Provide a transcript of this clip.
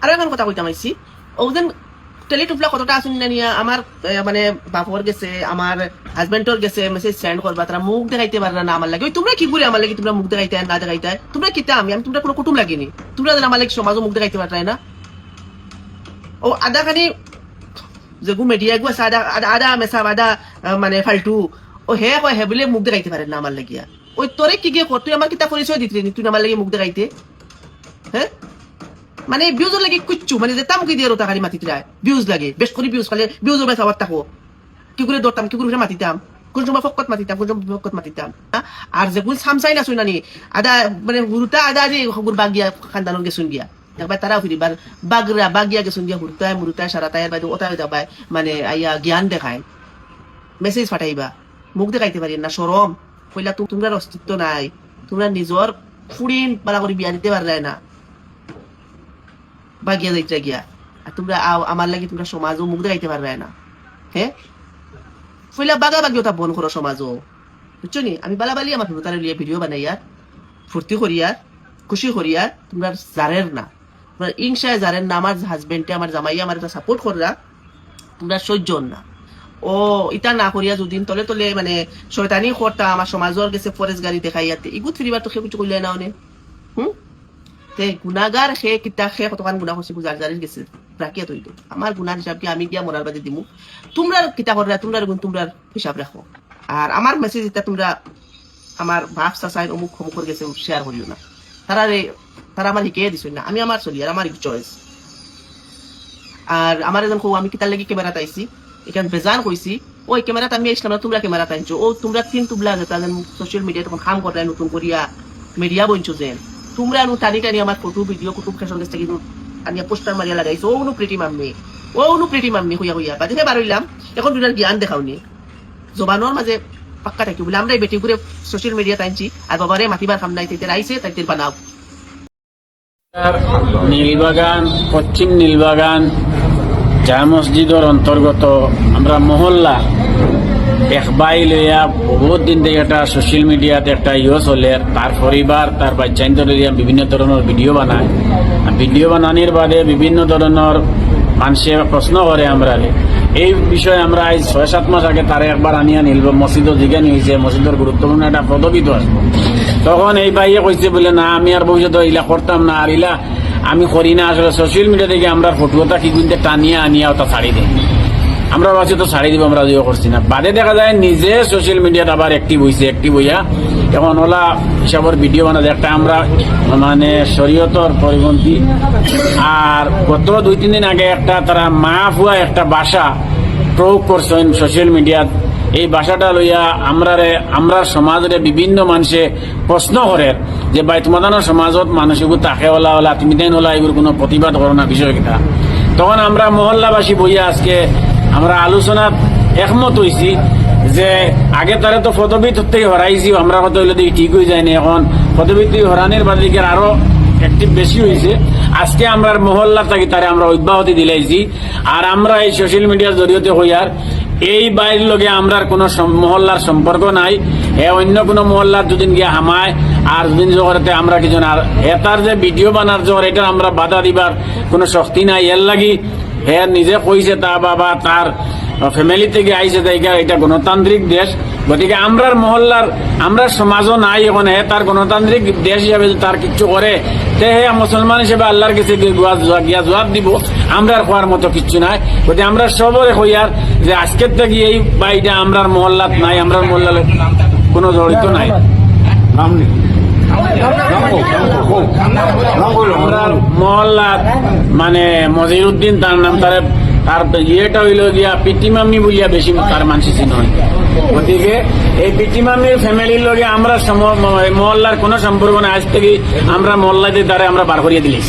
আর এখন কথা কইতাম আইছি ওজন টেলিটুপলা কতটা আসুন না নিয়া আমার মানে বাপর গেছে আমার হাজবেন্ডর গেছে মেসেজ সেন্ড করবা তারা মুখ দেখাইতে পারে না আমার লাগে ওই তোমরা কি করে আমার লাগে তোমরা মুখ দেখাইতে না দেখাইতে তোমরা কিতা আমি তোমরা কোনো কুটুম লাগিনি তোমরা আমার লাগে সমাজও মুখ দেখাইতে পারে না ও আদা খানি যেগু মিডিয়া গু আছে আদা আদা মেসা আদা মানে ফালতু ও হে কয় হে বলে মুখ দেখাইতে পারে না আমার লাগিয়া ওই তোরে কি গিয়ে তুই আমার কিতা পরিচয় দিতলি তুই আমার লাগে মুখ দেখাইতে হ্যাঁ মানে ভিউজর লাগে কুচ্ছু মানে যে তামুকি দিয়ে রোতা খালি মাতিতে যায় ভিউজ লাগে বেশ করে ভিউজ খালে ভিউজর বেশ আবার থাকো কি করে দৌড়তাম কি করে মাতিতাম কোন সময় ফকত মাতিতাম কোন সময় ফকত মাতিতাম আর যে কোন সামসাই না শুই নানি আদা মানে হুরুতা আদা যে খবর বাগিয়া খানদানোর গেছুন গিয়া একবার তারা ফিরিবার বাগরা বাগিয়া গেছুন গিয়া হুরুতায় মুরুতায় সারাতায়ের বাইরে ওটাই যাবাই মানে আইয়া জ্ঞান দেখায় মেসেজ পাঠাইবা মুখ দেখাইতে পারি না শরম কইলা তোমরা অস্তিত্ব নাই তোমরা নিজর ফুড়িন পালা করে বিয়া দিতে পারলে না বাগিয়া যাইতে গিয়া আর তোমরা আমার লাগে তোমরা সমাজও মুখ দেখাইতে পারবে না হ্যাঁ ফইলা বাগা বাগিও তা বন করো সমাজও বুঝছো নি আমি বালাবালি আমার তারা লিয়ে ভিডিও বানাইয়ার ফুর্তি করিয়ার খুশি করিয়ার তোমরা জারের না তোমরা ইংসায় জারের না আমার হাজবেন্ডে আমার জামাইয়া আমার এটা সাপোর্ট কররা তোমরা সহ্য না ও ইটা না করিয়া যদিন তলে তলে মানে শয়তানি করতা আমার সমাজের গেছে ফরেস্ট গাড়ি দেখাইয়াতে ইগুত ফিরিবার তো সে কিছু কইলে না অনে তে গুনাগার সে কিতা সে কতখান গুণা করছে গুজার জারির গেছে রাখিয়া তৈরি আমার গুণার হিসাব কি আমি গিয়া মরার বাদে দিমু তোমরা কিতা কররা তোমরা তোমরার হিসাব রাখো আর আমার মেসেজ এটা তোমরা আমার বাপ চাচাই অমুক খমুখর গেছে শেয়ার করিও না তারা আমার শিখিয়ে দিছ না আমি আমার চলি আর আমার চয়েস আর আমার এজন কৌ আমি কিতার লাগি ক্যামেরাতে আইছি এখানে বেজান কইছি ওই ক্যামেরাতে আমি আসলাম না তোমরা ক্যামেরাতে আনছো ও তোমরা তিন তুবলা যেটা সোশ্যাল মিডিয়া তখন কাম করে নতুন করিয়া মিডিয়া বনছো যে তোমরা টানি টানি আমার ফটো ভিডিও কুটুম ফ্যাশন দেশ থেকে আনিয়া পোস্টার মারিয়া লাগাইছো ও প্রিটি মাম্মি হইয়া হইয়া বাদে বারইলাম এখন দুটার জ্ঞান দেখাওনি জবানোর মাঝে পাক্কা থাকি বলে আমরা বেটি করে সোশ্যাল মিডিয়াতে আনছি আর বাবারে মাতিবার কাম নাই তাইতে আইছে তাইতে বানাও নীলবাগান পশ্চিম নীলবাগান জামা মসজিদের অন্তর্গত আমরা মহল্লা একবাই লইয়া বহুত দিন থেকে একটা সোশ্যাল মিডিয়াতে একটা চলে তার পরিবার তার বাচ্চাইন বিভিন্ন ধরনের ভিডিও বানায় ভিডিও বানানোর বাদে বিভিন্ন ধরনের মানুষে প্রশ্ন করে আমরা এই বিষয়ে আমরা আজ 6-7 মাস আগে তারা একবার আনিয়া নিলব মসজিদও জিজ্ঞানি হয়েছে মসজিদের গুরুত্বপূর্ণ একটা পদবী তো আসবো তখন এই ভাইয়ে কইছে বলে না আমি আর ভবিষ্যতে ইলা করতাম না আর ইলা আমি করি না আসলে সোশ্যাল মিডিয়া থেকে আমরা ফটোটা কি কিন্তু টানিয়া আনিয়া ওটা ছাড়ি দিই আমরা ভাবছি তো ছাড়ি দিব আমরা যদিও করছি না বাদে দেখা যায় নিজে সোশ্যাল মিডিয়াতে আবার অ্যাক্টিভ হইয়া এখন ওলা হিসাবের ভিডিও বানাতে একটা আমরা মানে শরীয়তর পরিপন্থী আর গত 2-3 দিন আগে একটা তারা মাফ হওয়া একটা ভাষা প্রয়োগ করছেন সোশ্যাল মিডিয়াত এই ভাষাটা লইয়া আমরা সমাজের বিভিন্ন মানুষে প্রশ্ন করে যে ভাই তোমাদের সমাজত মানুষগুলো তাকে ওলা তুমি দেন ওলা এগুলো কোনো প্রতিবাদ করো না বিষয় কিনা তখন আমরা মহল্লাবাসী বইয়া আজকে আমরা আলোচনাত একমত হয়েছি যে আগে তারা তো পদবী থেকে হরাইছি আমরা কত হইলে ঠিক হয়ে যায়নি এখন পদবী হরানির বাদে আরো অ্যাক্টিভ বেশি হয়েছে আজকে আমরা মহল্লা থাকি তারা আমরা অব্যাহতি দিলাইছি আর আমরা এই সোশ্যাল মিডিয়ার জরিয়তে হইয়ার এই বাইরের লগে আমরা কোনো মহল্লার সম্পর্ক নাই অন্য কোনো মহল্লার দুদিন গিয়ে হামায় আর দুদিন জগতে আমরা কিছু আর এটার যে ভিডিও বানার জোর এটা আমরা বাধা দিবার কোনো শক্তি নাই এর লাগি হে নিজে কইছে তা বাবা তার ফ্যামিলি থেকে আইছে তাই এটা গণতান্ত্রিক দেশ গতিকে আমরার মহল্লার আমরা সমাজও নাই এখন হে তার গণতান্ত্রিক দেশ হিসাবে তার কিছু করে তে হে মুসলমান হিসেবে আল্লাহর কাছে গিয়া জবাব দিব আমরা খোয়ার মতো কিচ্ছু নাই গতিকে আমরা সবরে হইয়ার যে আজকের থেকে এই বাইটা আমরার মহল্লাত নাই আমরার মহল্লার কোনো জড়িত নাই মহল্লাত মানে মজিরুদ্দিন তার নাম তার ইয়েটা হইল গিয়া পিটিমামি বলিয়া বেশি তার মানুষ চিহ্ন হয় গতিকে এই পিটিমামির ফ্যামিলির লগে আমরা মহল্লার কোনো সম্পর্ক নাই আজ থেকে আমরা মহল্লাতে দ্বারা আমরা বার করিয়ে দিলিস